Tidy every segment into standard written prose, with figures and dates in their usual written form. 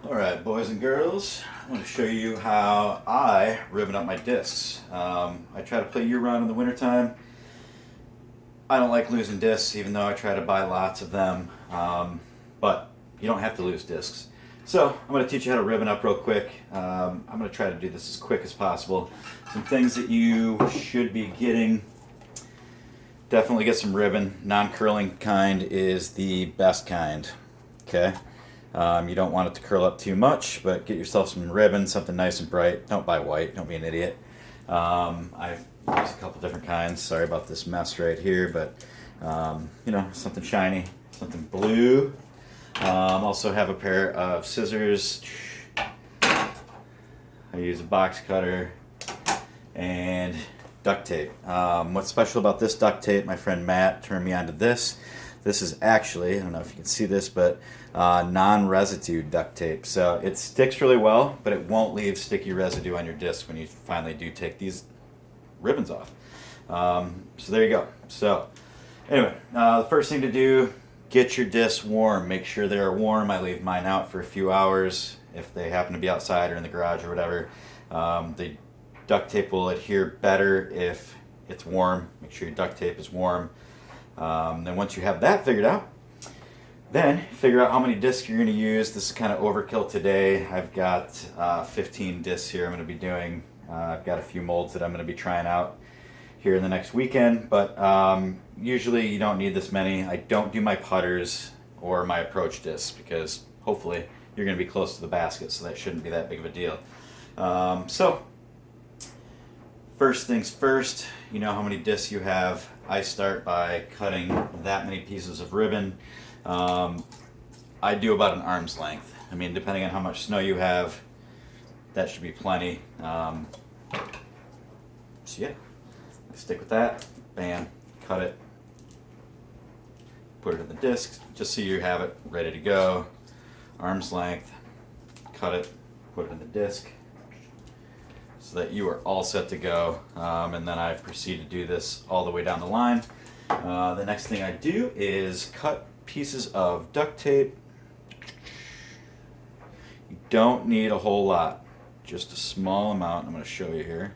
Alright, boys and girls, I'm going to show you how I ribbon up my discs. I try to play year-round in the wintertime. I don't like losing discs, even though I try to buy lots of them. But you don't have to lose discs. So I'm going to teach you how to ribbon up real quick. I'm going to try to do this as quick as possible. Some things that you should be getting. Definitely get some ribbon. Non-curling kind is the best kind. Okay? You don't want it to curl up too much, but get yourself some ribbon, something nice and bright. Don't buy white, don't be an idiot. I've used a couple different kinds. Sorry about this mess right here, but something shiny, something blue. Also have a pair of scissors. I use a box cutter and duct tape. What's special about this duct tape, my friend Matt turned me onto this. This is actually, I don't know if you can see this, but non-residue duct tape. So it sticks really well, but it won't leave sticky residue on your disc when you finally do take these ribbons off. So there you go. So anyway, the first thing to do, get your discs warm. Make sure they're warm. I leave mine out for a few hours if they happen to be outside or in the garage or whatever. The duct tape will adhere better if it's warm. Make sure your duct tape is warm. Then once you have that figured out, then figure out how many discs you're going to use. This is kind of overkill today. I've got 15 discs here I'm going to be doing. I've got a few molds that I'm going to be trying out here in the next weekend, but usually you don't need this many. I don't do my putters or my approach discs because hopefully you're going to be close to the basket, so that shouldn't be that big of a deal. So first things first, you know how many discs you have. I start by cutting that many pieces of ribbon. I do about an arm's length. I mean, depending on how much snow you have, that should be plenty. So yeah, stick with that. Bam, cut it. Put it in the disc, just so you have it ready to go. Arm's length, cut it, put it in the disc, so that you are all set to go. And then I proceed to do this all the way down the line. The next thing I do is cut pieces of duct tape. You don't need a whole lot, just a small amount. I'm going to show you here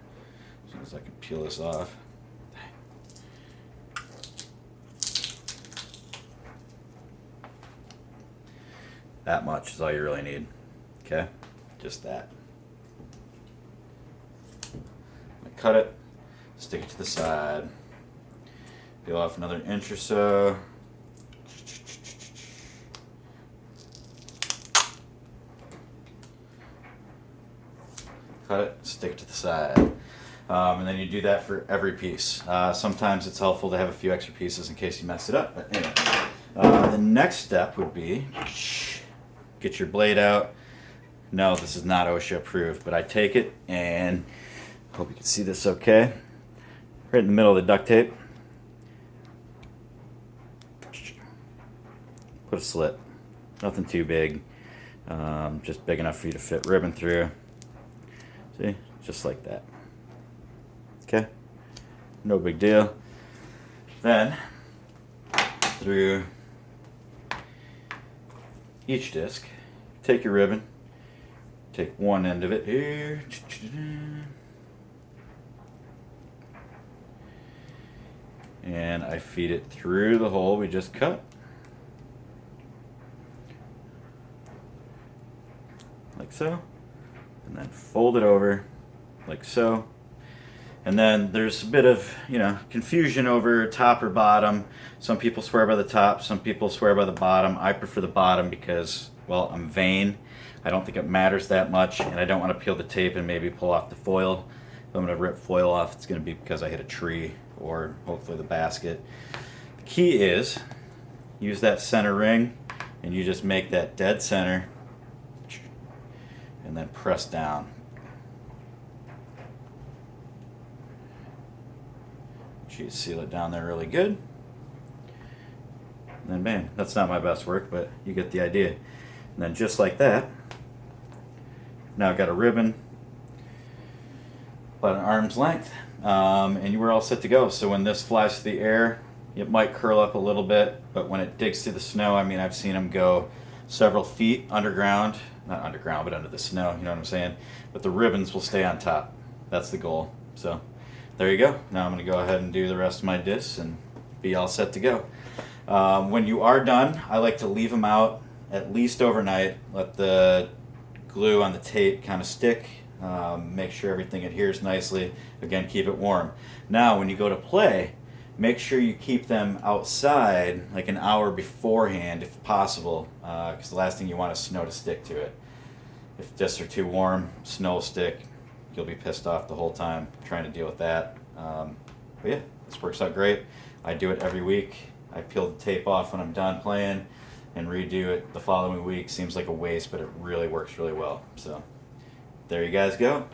as soon as I can peel this off. That much is all you really need. Okay, just that. Cut it, stick it to the side, peel off another inch or so. Cut it, stick it to the side. And then you do that for every piece. Sometimes it's helpful to have a few extra pieces in case you mess it up. But anyway, the next step would be get your blade out. No, this is not OSHA approved, but I take it and hope you can see this okay. Right in the middle of the duct tape, put a slit. Nothing too big, just big enough for you to fit ribbon through. See, just like that. Okay, no big deal. Then, through each disc, take your ribbon, take one end of it here, and I feed it through the hole we just cut, like so, and then fold it over like so. And then there's a bit of confusion over top or bottom. Some people swear by the top, some people swear by the bottom. I prefer the bottom because, well, I'm vain. I don't think it matters that much, and I don't want to peel the tape and maybe pull off the foil. If I'm going to rip foil off, it's going to be because I hit a tree or hopefully the basket. The key is use that center ring and you just make that dead center and then press down. You seal it down there really good. And then bam, that's not my best work, but you get the idea. And then just like that, now I've got a ribbon about an arm's length, and you were all set to go. So when this flies through the air, it might curl up a little bit, but when it digs through the snow, I mean, I've seen them go several feet underground, not underground, but under the snow, you know what I'm saying? But the ribbons will stay on top. That's the goal. So there you go. Now I'm going to go ahead and do the rest of my discs and be all set to go. When you are done, I like to leave them out at least overnight. Let the glue on the tape kind of stick. Make sure everything adheres nicely. Again, keep it warm. Now, when you go to play, make sure you keep them outside like an hour beforehand if possible, because the last thing you want is snow to stick to it. If discs are too warm, snow will stick. You'll be pissed off the whole time trying to deal with that. But yeah, this works out great. I do it every week. I peel the tape off when I'm done playing and redo it the following week. Seems like a waste, but it really works really well. So there you guys go.